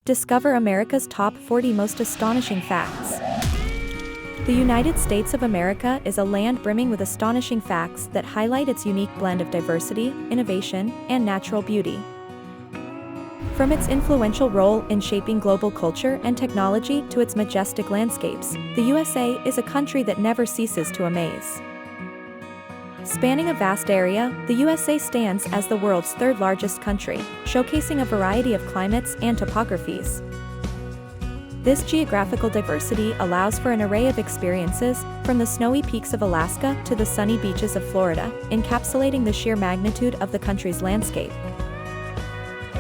Discover America's top 40 most astonishing facts. The United States of America is a land brimming with astonishing facts that highlight its unique blend of diversity, innovation, and natural beauty. From its influential role in shaping global culture and technology to its majestic landscapes, the USA is a country that never ceases to amaze. Spanning a vast area, the USA stands as the world's third-largest country, showcasing a variety of climates and topographies. This geographical diversity allows for an array of experiences, from the snowy peaks of Alaska to the sunny beaches of Florida, encapsulating the sheer magnitude of the country's landscape.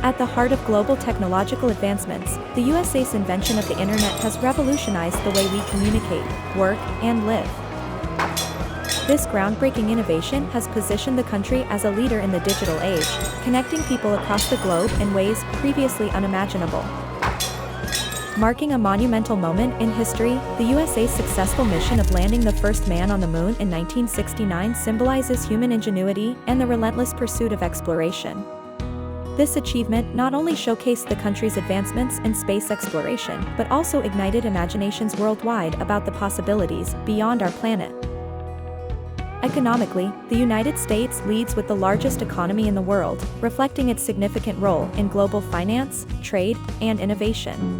At the heart of global technological advancements, the USA's invention of the internet has revolutionized the way we communicate, work, and live. This groundbreaking innovation has positioned the country as a leader in the digital age, connecting people across the globe in ways previously unimaginable. Marking a monumental moment in history, the USA's successful mission of landing the first man on the moon in 1969 symbolizes human ingenuity and the relentless pursuit of exploration. This achievement not only showcased the country's advancements in space exploration, but also ignited imaginations worldwide about the possibilities beyond our planet. Economically, the United States leads with the largest economy in the world, reflecting its significant role in global finance, trade, and innovation.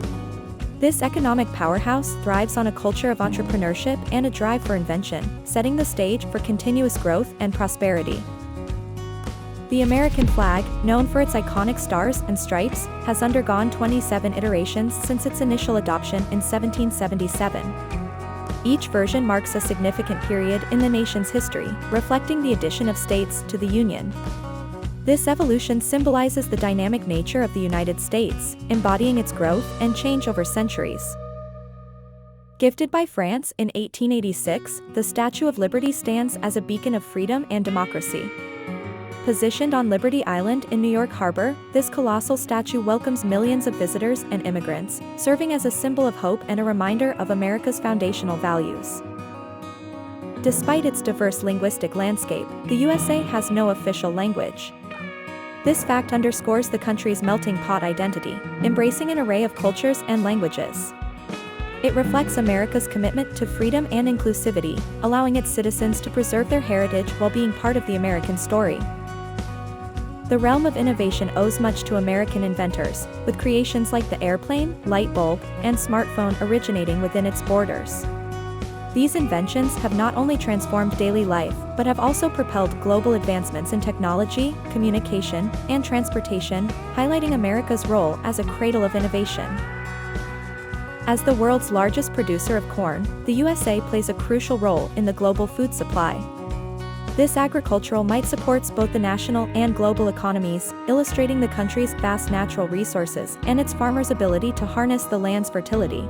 This economic powerhouse thrives on a culture of entrepreneurship and a drive for invention, setting the stage for continuous growth and prosperity. The American flag, known for its iconic stars and stripes, has undergone 27 iterations since its initial adoption in 1777. Each version marks a significant period in the nation's history, reflecting the addition of states to the Union. This evolution symbolizes the dynamic nature of the United States, embodying its growth and change over centuries. Gifted by France in 1886, the Statue of Liberty stands as a beacon of freedom and democracy. Positioned on Liberty Island in New York Harbor, this colossal statue welcomes millions of visitors and immigrants, serving as a symbol of hope and a reminder of America's foundational values. Despite its diverse linguistic landscape, the USA has no official language. This fact underscores the country's melting pot identity, embracing an array of cultures and languages. It reflects America's commitment to freedom and inclusivity, allowing its citizens to preserve their heritage while being part of the American story. The realm of innovation owes much to American inventors, with creations like the airplane, light bulb, and smartphone originating within its borders. These inventions have not only transformed daily life, but have also propelled global advancements in technology, communication, and transportation, highlighting America's role as a cradle of innovation. As the world's largest producer of corn, the USA plays a crucial role in the global food supply. This agricultural might supports both the national and global economies, illustrating the country's vast natural resources and its farmers' ability to harness the land's fertility.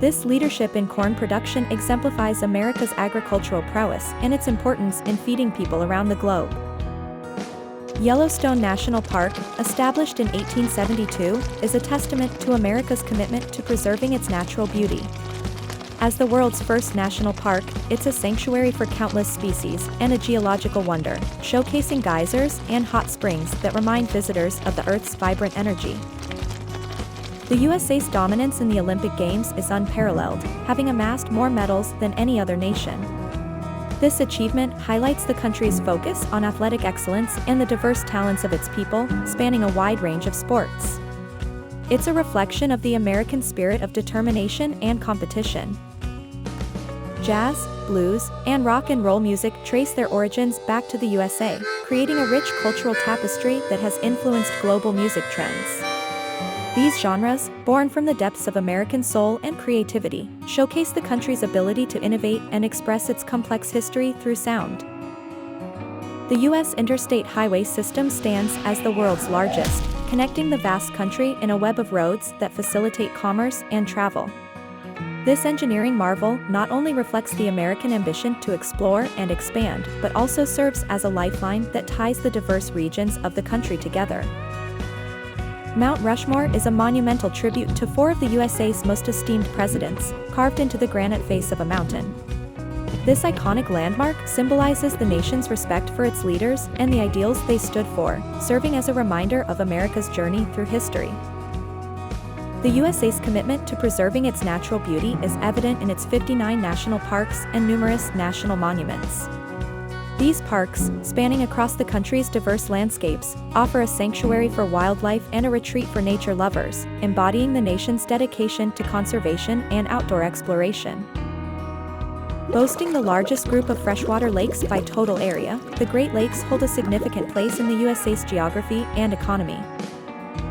This leadership in corn production exemplifies America's agricultural prowess and its importance in feeding people around the globe. Yellowstone National Park, established in 1872, is a testament to America's commitment to preserving its natural beauty. As the world's first national park, it's a sanctuary for countless species and a geological wonder, showcasing geysers and hot springs that remind visitors of the Earth's vibrant energy. The USA's dominance in the Olympic Games is unparalleled, having amassed more medals than any other nation. This achievement highlights the country's focus on athletic excellence and the diverse talents of its people, spanning a wide range of sports. It's a reflection of the American spirit of determination and competition. Jazz, blues, and rock and roll music trace their origins back to the USA, creating a rich cultural tapestry that has influenced global music trends. These genres, born from the depths of American soul and creativity, showcase the country's ability to innovate and express its complex history through sound. The U.S. interstate highway system stands as the world's largest, connecting the vast country in a web of roads that facilitate commerce and travel. This engineering marvel not only reflects the American ambition to explore and expand, but also serves as a lifeline that ties the diverse regions of the country together. Mount Rushmore is a monumental tribute to four of the USA's most esteemed presidents, carved into the granite face of a mountain. This iconic landmark symbolizes the nation's respect for its leaders and the ideals they stood for, serving as a reminder of America's journey through history. The USA's commitment to preserving its natural beauty is evident in its 59 national parks and numerous national monuments. These parks, spanning across the country's diverse landscapes, offer a sanctuary for wildlife and a retreat for nature lovers, embodying the nation's dedication to conservation and outdoor exploration. Boasting the largest group of freshwater lakes by total area, the Great Lakes hold a significant place in the USA's geography and economy.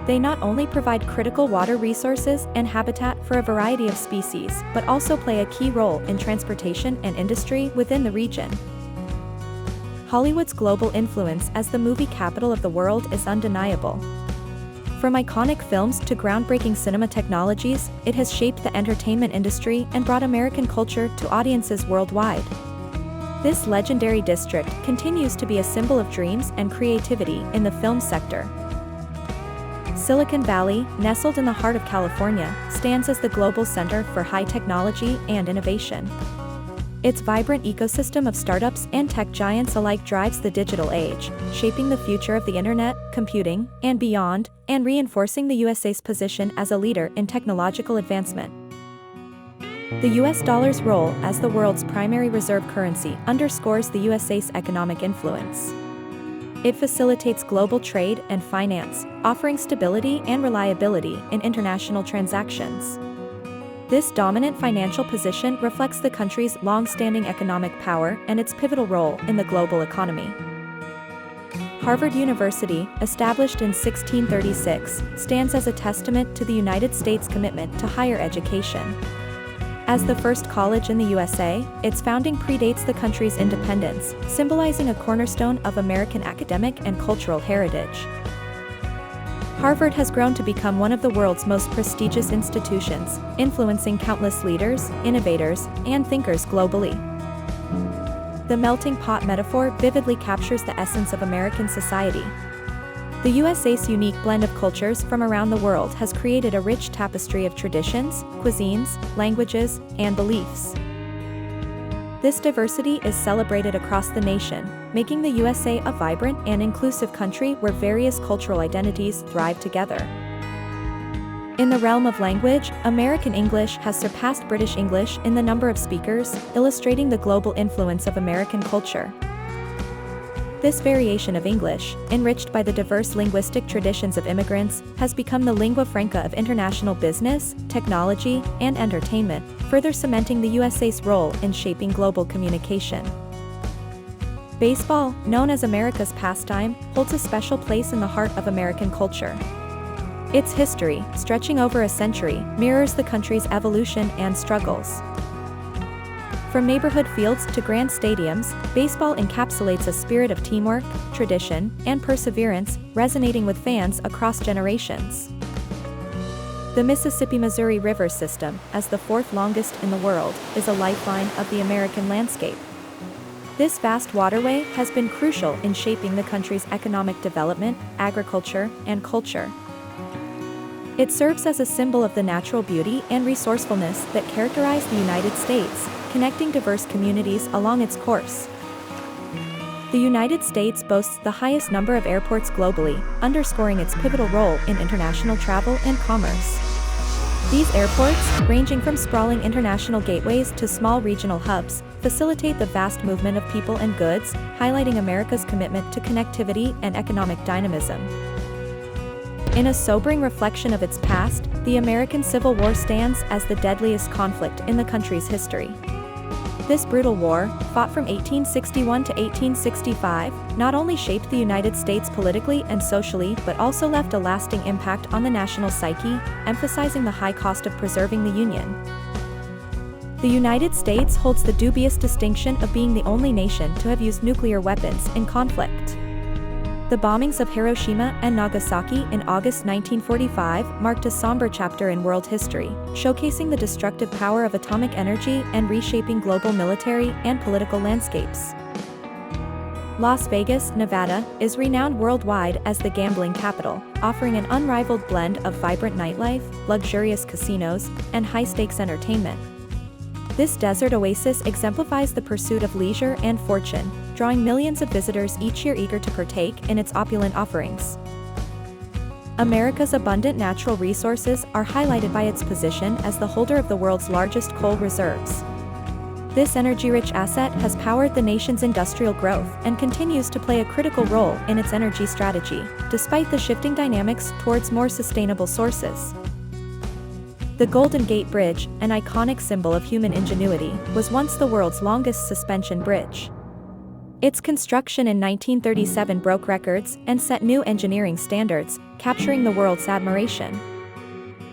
They not only provide critical water resources and habitat for a variety of species, but also play a key role in transportation and industry within the region. Hollywood's global influence as the movie capital of the world is undeniable. From iconic films to groundbreaking cinema technologies, it has shaped the entertainment industry and brought American culture to audiences worldwide. This legendary district continues to be a symbol of dreams and creativity in the film sector. Silicon Valley, nestled in the heart of California, stands as the global center for high technology and innovation. Its vibrant ecosystem of startups and tech giants alike drives the digital age, shaping the future of the internet, computing, and beyond, and reinforcing the USA's position as a leader in technological advancement. The US dollar's role as the world's primary reserve currency underscores the USA's economic influence. It facilitates global trade and finance, offering stability and reliability in international transactions. This dominant financial position reflects the country's long-standing economic power and its pivotal role in the global economy. Harvard University, established in 1636, stands as a testament to the United States' commitment to higher education. As the first college in the USA, its founding predates the country's independence, symbolizing a cornerstone of American academic and cultural heritage. Harvard has grown to become one of the world's most prestigious institutions, influencing countless leaders, innovators, and thinkers globally. The melting pot metaphor vividly captures the essence of American society. The USA's unique blend of cultures from around the world has created a rich tapestry of traditions, cuisines, languages, and beliefs. This diversity is celebrated across the nation, making the USA a vibrant and inclusive country where various cultural identities thrive together. In the realm of language, American English has surpassed British English in the number of speakers, illustrating the global influence of American culture. This variation of English, enriched by the diverse linguistic traditions of immigrants, has become the lingua franca of international business, technology, and entertainment, further cementing the USA's role in shaping global communication. Baseball, known as America's pastime, holds a special place in the heart of American culture. Its history, stretching over a century, mirrors the country's evolution and struggles. From neighborhood fields to grand stadiums, baseball encapsulates a spirit of teamwork, tradition, and perseverance, resonating with fans across generations. The Mississippi-Missouri River system, as the fourth longest in the world, is a lifeline of the American landscape. This vast waterway has been crucial in shaping the country's economic development, agriculture, and culture. It serves as a symbol of the natural beauty and resourcefulness that characterize the United States, connecting diverse communities along its course. The United States boasts the highest number of airports globally, underscoring its pivotal role in international travel and commerce. These airports, ranging from sprawling international gateways to small regional hubs, facilitate the vast movement of people and goods, highlighting America's commitment to connectivity and economic dynamism. In a sobering reflection of its past, the American Civil War stands as the deadliest conflict in the country's history. This brutal war, fought from 1861 to 1865, not only shaped the United States politically and socially but also left a lasting impact on the national psyche, emphasizing the high cost of preserving the Union. The United States holds the dubious distinction of being the only nation to have used nuclear weapons in conflict. The bombings of Hiroshima and Nagasaki in August 1945 marked a somber chapter in world history, showcasing the destructive power of atomic energy and reshaping global military and political landscapes. Las Vegas, Nevada, is renowned worldwide as the gambling capital, offering an unrivaled blend of vibrant nightlife, luxurious casinos, and high-stakes entertainment. This desert oasis exemplifies the pursuit of leisure and fortune, drawing millions of visitors each year eager to partake in its opulent offerings. America's abundant natural resources are highlighted by its position as the holder of the world's largest coal reserves. This energy-rich asset has powered the nation's industrial growth and continues to play a critical role in its energy strategy, despite the shifting dynamics towards more sustainable sources. The Golden Gate Bridge, an iconic symbol of human ingenuity, was once the world's longest suspension bridge. Its construction in 1937 broke records and set new engineering standards, capturing the world's admiration.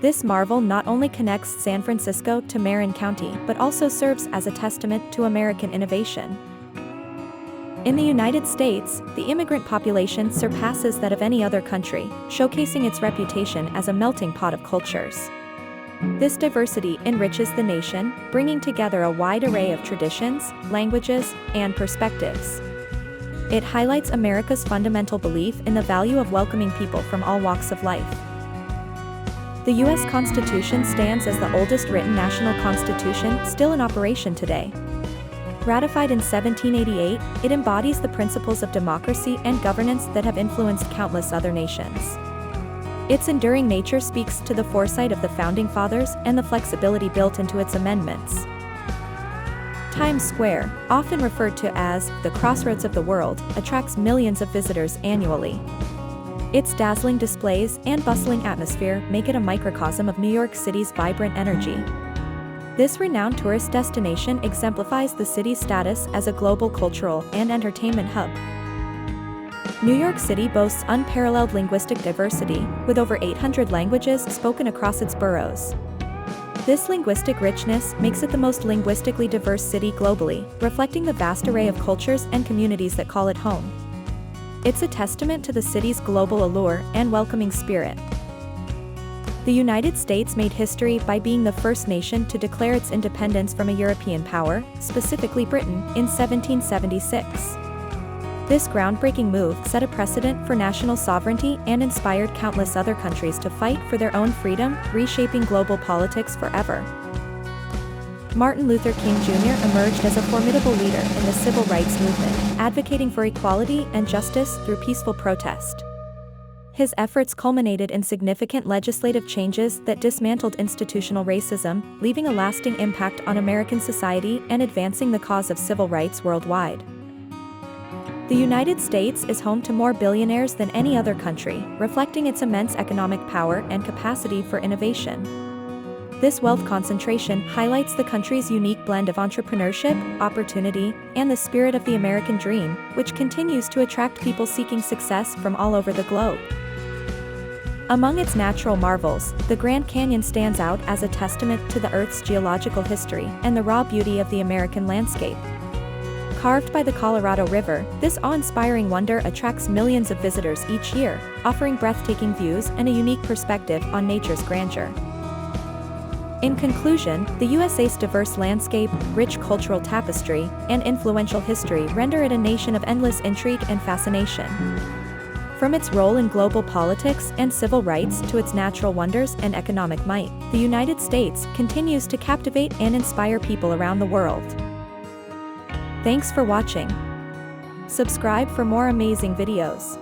This marvel not only connects San Francisco to Marin County but also serves as a testament to American innovation. In the United States, the immigrant population surpasses that of any other country, showcasing its reputation as a melting pot of cultures. This diversity enriches the nation, bringing together a wide array of traditions, languages, and perspectives. It highlights America's fundamental belief in the value of welcoming people from all walks of life. The U.S. Constitution stands as the oldest written national constitution still in operation today. Ratified in 1788, it embodies the principles of democracy and governance that have influenced countless other nations. Its enduring nature speaks to the foresight of the Founding Fathers and the flexibility built into its amendments. Times Square, often referred to as the crossroads of the world, attracts millions of visitors annually. Its dazzling displays and bustling atmosphere make it a microcosm of New York City's vibrant energy. This renowned tourist destination exemplifies the city's status as a global cultural and entertainment hub. New York City boasts unparalleled linguistic diversity, with over 800 languages spoken across its boroughs. This linguistic richness makes it the most linguistically diverse city globally, reflecting the vast array of cultures and communities that call it home. It's a testament to the city's global allure and welcoming spirit. The United States made history by being the first nation to declare its independence from a European power, specifically Britain, in 1776. This groundbreaking move set a precedent for national sovereignty and inspired countless other countries to fight for their own freedom, reshaping global politics forever. Martin Luther King Jr. emerged as a formidable leader in the civil rights movement, advocating for equality and justice through peaceful protest. His efforts culminated in significant legislative changes that dismantled institutional racism, leaving a lasting impact on American society and advancing the cause of civil rights worldwide. The United States is home to more billionaires than any other country, reflecting its immense economic power and capacity for innovation. This wealth concentration highlights the country's unique blend of entrepreneurship, opportunity, and the spirit of the American dream, which continues to attract people seeking success from all over the globe. Among its natural marvels, the Grand Canyon stands out as a testament to the Earth's geological history and the raw beauty of the American landscape. Carved by the Colorado River, this awe-inspiring wonder attracts millions of visitors each year, offering breathtaking views and a unique perspective on nature's grandeur. In conclusion, the USA's diverse landscape, rich cultural tapestry, and influential history render it a nation of endless intrigue and fascination. From its role in global politics and civil rights to its natural wonders and economic might, the United States continues to captivate and inspire people around the world. Thanks for watching. Subscribe for more amazing videos.